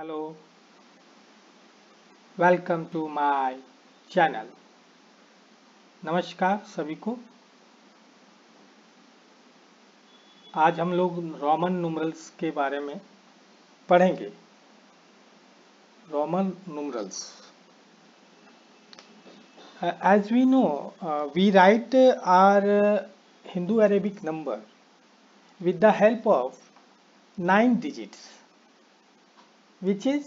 Hello, welcome to my channel. नमस्कार सभी को। आज हम लोग रोमन न्यूमरल्स के बारे में पढ़ेंगे। Roman numerals, as we know, we write our Hindu Arabic number with the help of 9 digits, which is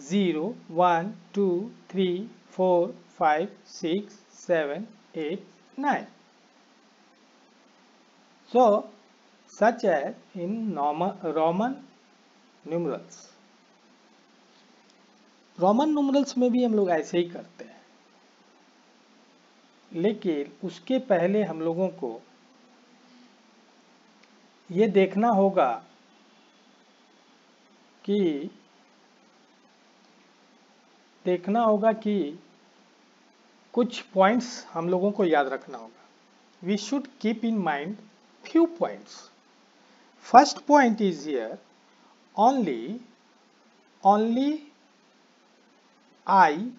0, 1, 2, 3, 4, 5, 6, 7, 8, 9. So, such as in Roman numerals. Roman numerals में भी हम लोग ऐसे ही करते हैं, लेकिन उसके पहले हम लोगों को ये देखना होगा कि कुछ पॉइंट्स हम लोगों को याद रखना होगा। We should keep in mind few points. First point is here, only I,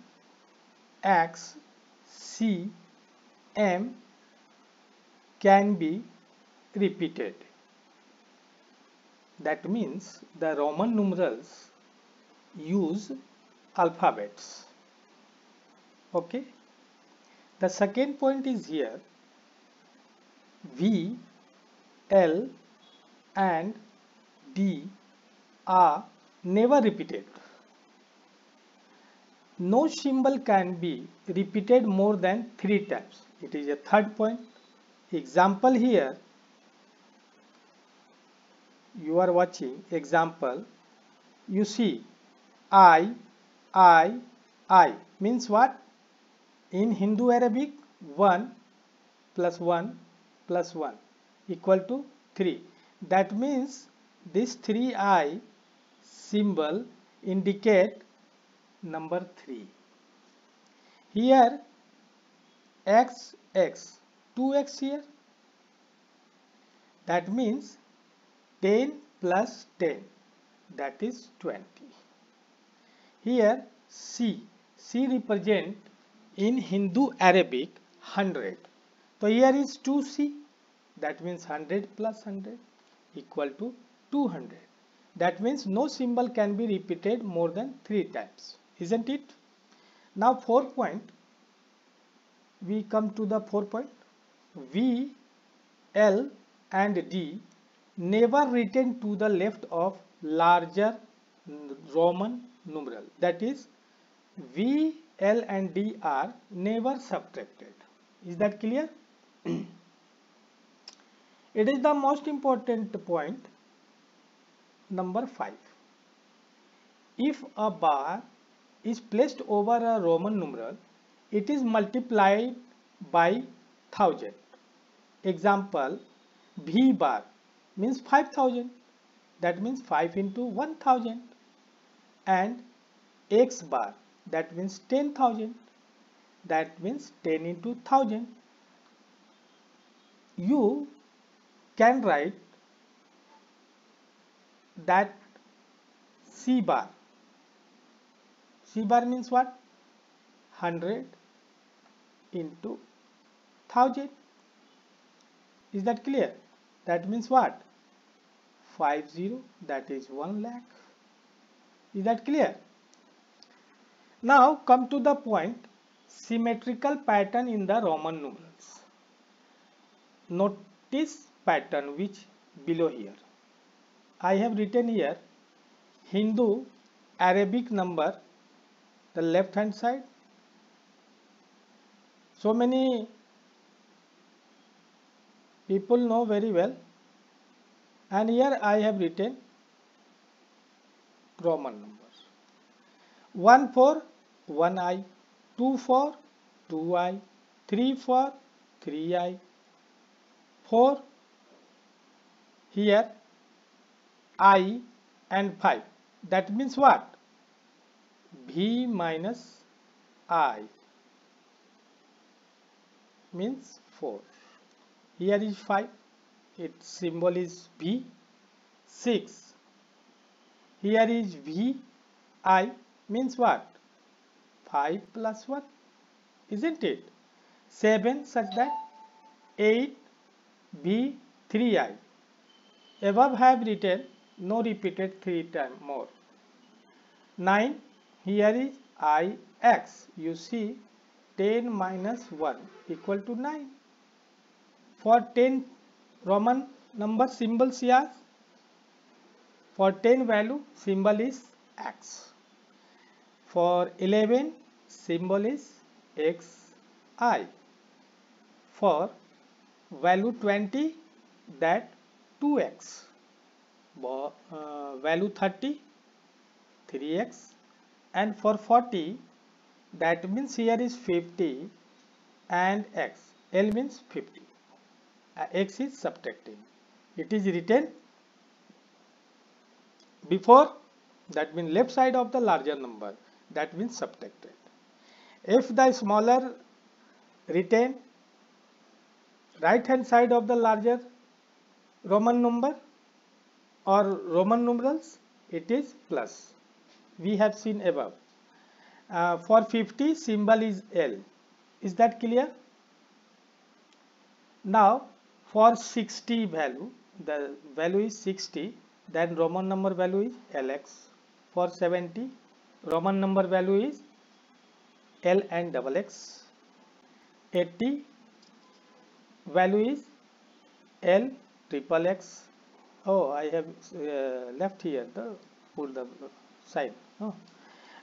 X, C, M can be repeated. That means the Roman numerals use alphabets. Okay. The second point is here, V, L and D are never repeated. No symbol can be repeated more than 3 times. It is a third point. Example here, you are watching example, you see I means what? In Hindu Arabic, 1 plus 1 plus 1 equal to 3. That means this 3I symbol indicate number 3. Here x, 2x here. That means 10 plus 10, that is 20. Here C represent in Hindu Arabic 100. So here is 2C, that means 100 plus 100 equal to 200. That means no symbol can be repeated more than 3 times, isn't it? Now 4 point, we come to the 4 point. V, L and D never written to the left of larger Roman numeral. That is, V, L and D are never subtracted. Is that clear? It is the most important point. Number 5. If a bar is placed over a Roman numeral, it is multiplied by 1000. Example, V bar means 5000. That means 5 into 1000. And X bar, that means 10,000. That means 10 into 1000. You can write that C bar. C bar means what? 100 into 1000. Is that clear? That means what? 50, that is 1 lakh. Is that clear? Now come to the point, symmetrical pattern in the Roman numerals. Notice pattern which below here. I have written here Hindu Arabic number, the left hand side. So many people know very well. And here I have written Roman numbers. 1 for 1I, 2 for 2I, 3 for 3I, 4 here I and 5. That means what? V minus I means 4. Here is 5. Its symbol is V. 6. here is vi means what? 5 plus 1, isn't it? 7 such that 8 b 3i. Above have written, no repeated 3 times more. 9, here is ix. You see 10 minus 1 equal to 9. For 10 Roman number symbols here, for 10 value symbol is x. For 11 symbol is xi. For value 20 that 2x. Value 30 3x, and for 40 that means here is 50 and x. L means 50. X is subtracting. It is written before, that means left side of the larger number, that means subtracted. If the smaller written right hand side of the larger Roman number or Roman numerals, it is plus. We have seen above. For 50 symbol is L. Is that clear? Now for 60 value, the value is 60, then Roman number value is LX. For 70 Roman number value is L and double X. 80 value is L triple X. Oh, I have left here the put the sign.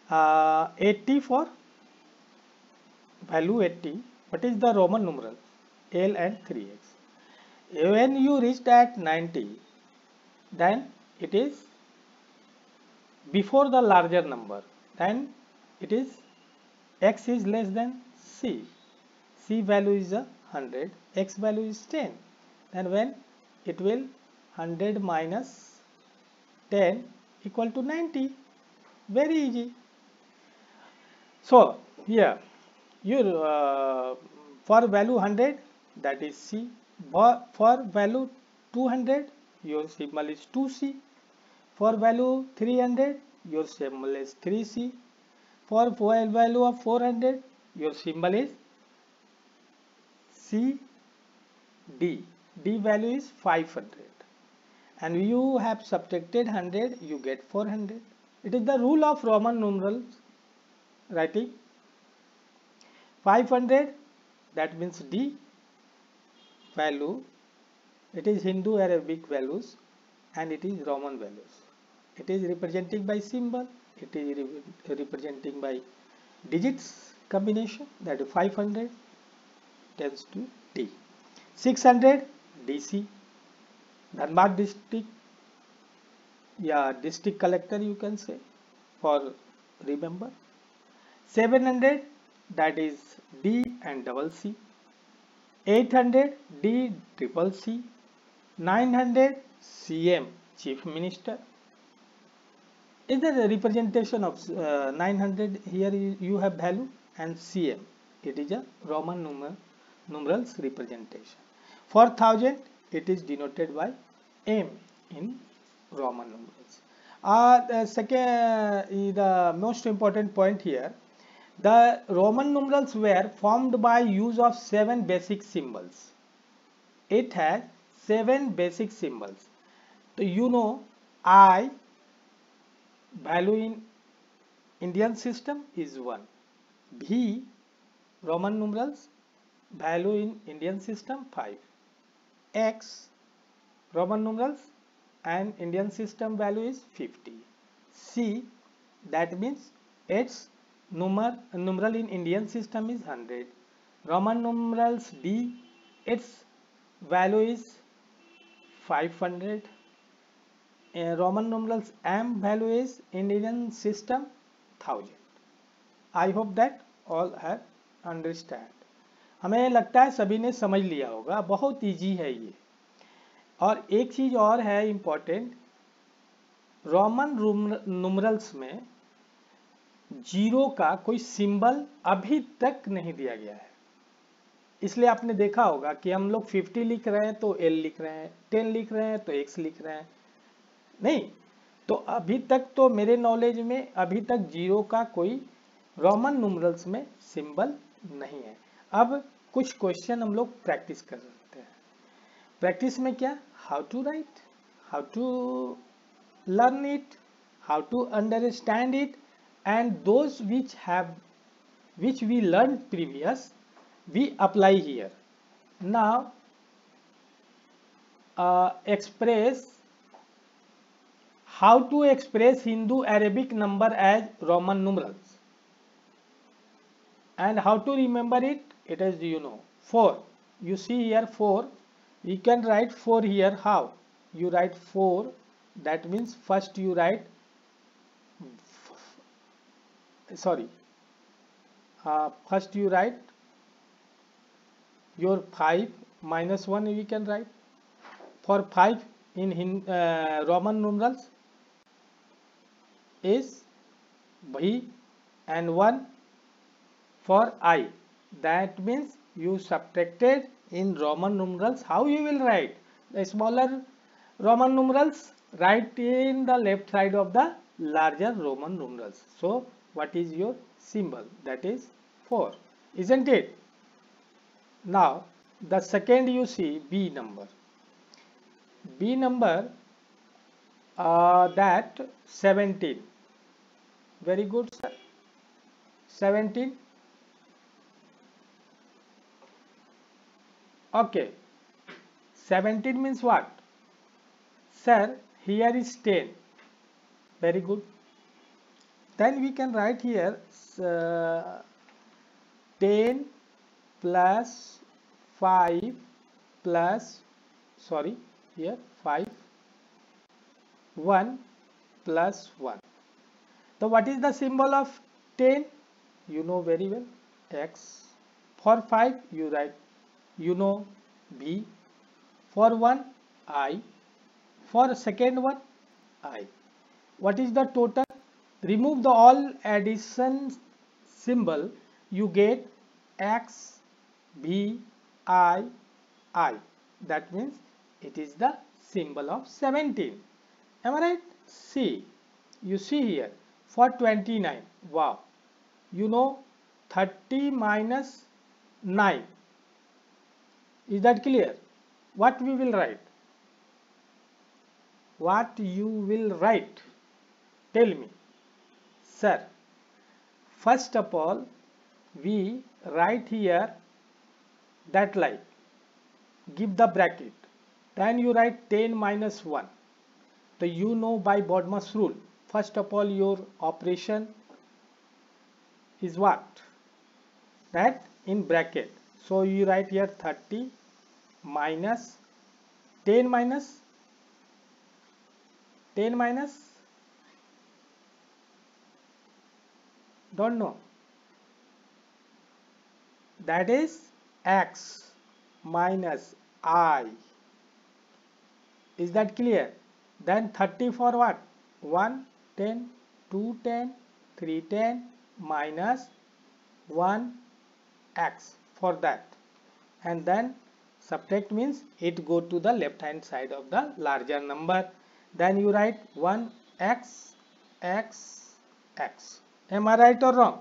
80 for value 80. What is the Roman numeral? L and 3x. When you reach at 90, then it is before the larger number, then it is x is less than c. C value is 100, x value is 10. Then when it will 100 minus 10 equal to 90. Very easy. So here you for value 100 that is C. For value 200 your symbol is 2C. For value 300 your symbol is 3C. For value of 400 your symbol is CD. D value is 500. And you have subtracted 100, you get 400. It is the rule of Roman numerals writing. 500, that means D value, it is Hindu Arabic values and it is Roman values. It is representing by symbol, it is representing by digits combination, that is 500 tends to D. 600 DC, Dhanbad district, yeah, district collector you can say for remember. 700 that is D and double C. 800 D triple C. 900 CM chief minister. Is the representation of 900 here you have value and CM, it is a Roman numerals representation. For 1000 it is denoted by M in Roman numerals. The most important point here, the Roman numerals were formed by use of 7 basic symbols. It has 7 basic symbols. So you know I value in Indian system is 1. V Roman numerals value in Indian system 5. X Roman numerals and Indian system value is 50. C that means its numeral in Indian system is 100. Roman numerals D, its value is 500. Roman numerals M value is in Indian system 1000. I hope that all have understand. हमें लगता है सभी ने समझ लिया होगा, बहुत easy है ये. और एक चीज और है इम्पोर्टेंट, रोमन नुमरल्स में जीरो का कोई सिंबल अभी तक नहीं दिया गया है. इसलिए आपने देखा होगा कि हम लोग 50 लिख रहे हैं तो L लिख रहे हैं, 10 लिख रहे हैं तो X लिख रहे हैं. नहीं तो अभी तक तो मेरे नॉलेज में अभी तक जीरो का कोई रोमन न्यूमरल्स में सिंबल नहीं है। अब कुछ क्वेश्चन हम लोग प्रैक्टिस कर सकते हैं। प्रैक्टिस में क्या, how to write, how to learn it, how to understand it, and those which we learned previous we apply here. Now express how to express Hindu Arabic number as Roman numerals and how to remember it. It is, you know, 4. You see here 4. We can write 4 here. How? You write 4. That means first you write, sorry, first you write your 5 minus 1 we can write. For 5 in Roman numerals is V and 1 for I. That means you subtracted in Roman numerals. How you will write? The smaller Roman numerals, write in the left side of the larger Roman numerals. So what is your symbol? That is 4, isn't it? Now the second you see B number. B number, that 17. Very good, sir. 17. Okay. 17 means what? Sir, here is 10. Very good. Then we can write here 10 plus 5 plus, sorry, here 5, 1 plus 1. So what is the symbol of 10? You know very well, X. For 5 you write, you know, B. For 1, I. For second one, I. What is the total? Remove the all addition symbol, you get X, B, I. That means it is the symbol of 17. Am I right? See, you see here for 29. Wow, you know 30 minus 9. Is that clear? What we will write? What you will write? Tell me. Sir, first of all we write here that line, give the bracket, then you write 10 minus 1. So you know by Bodmer's rule, first of all your operation is what? That in bracket. So you write here 30 minus 10 minus don't know, that is X minus I. Is that clear? Then 30 for what? 1, 10, 2, 10, 3, 10 minus 1 X for that. And then subtract means it go to the left hand side of the larger number. Then you write 1 X, X, X. Am I right or wrong?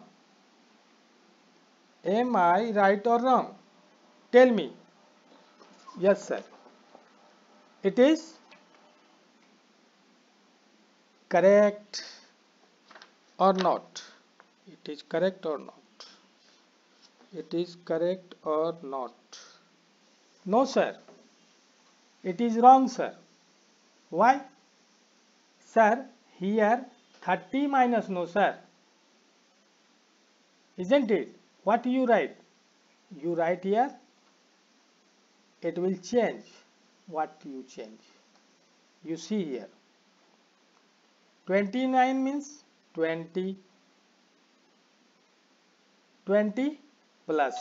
Am I right or wrong? Tell me. Yes, sir. It is correct or not? It is correct or not? It is correct or not? No, sir. It is wrong, sir. Why? Sir, here 30 minus, no, sir. Isn't it? What you write? You write here, it will change. What you change? You see here. 29 means 20. 20 plus.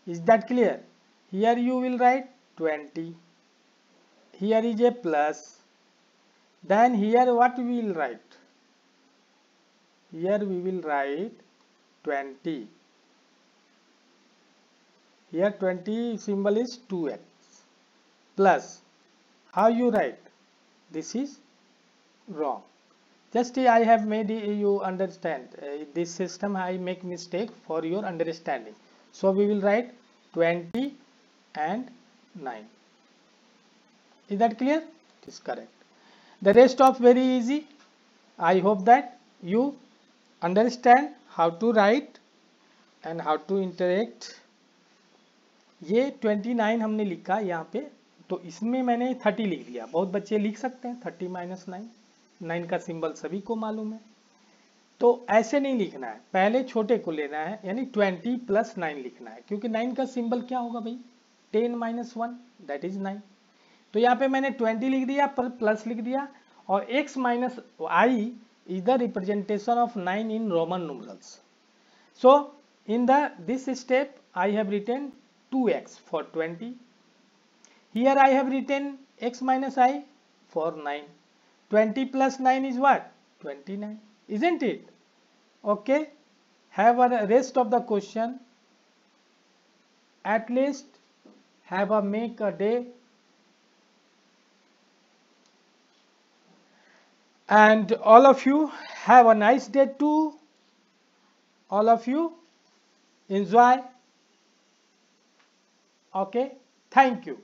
Is that clear? Here you will write 20. Here is a plus. Then here what we will write? Here we will write 20. Here 20 symbol is 2x plus. How you write? this is wrong. Just I have made you understand this system. I make mistake for your understanding. So we will write 20 and 9. Is that clear? It is correct. The rest of very easy. I hope that you understand how to write and how to interact. ये 29 हमने लिखा यहाँ पे, तो इसमें मैंने 30 लिख दिया. बहुत बच्चे लिख सकते हैं 30 माइनस 9. 9 का सिंबल सभी को मालूम है. तो ऐसे नहीं लिखना है, पहले छोटे को लेना है, यानी 20 प्लस 9 लिखना है, क्योंकि 9 का सिंबल क्या होगा भाई, 10 माइनस 1 दैट इज 9. तो यहाँ पे मैंने 20 लिख दिया पर प्लस लिख दिया, और x minus I is the representation of 9 in Roman numerals. So in this step I have written 2x for 20. Here I have written x minus I for 9. 20 plus 9 is what? 29. Isn't it? Okay. Have a rest of the question. At least have a make a day. And all of you have a nice day too. All of you enjoy. Okay. Thank you.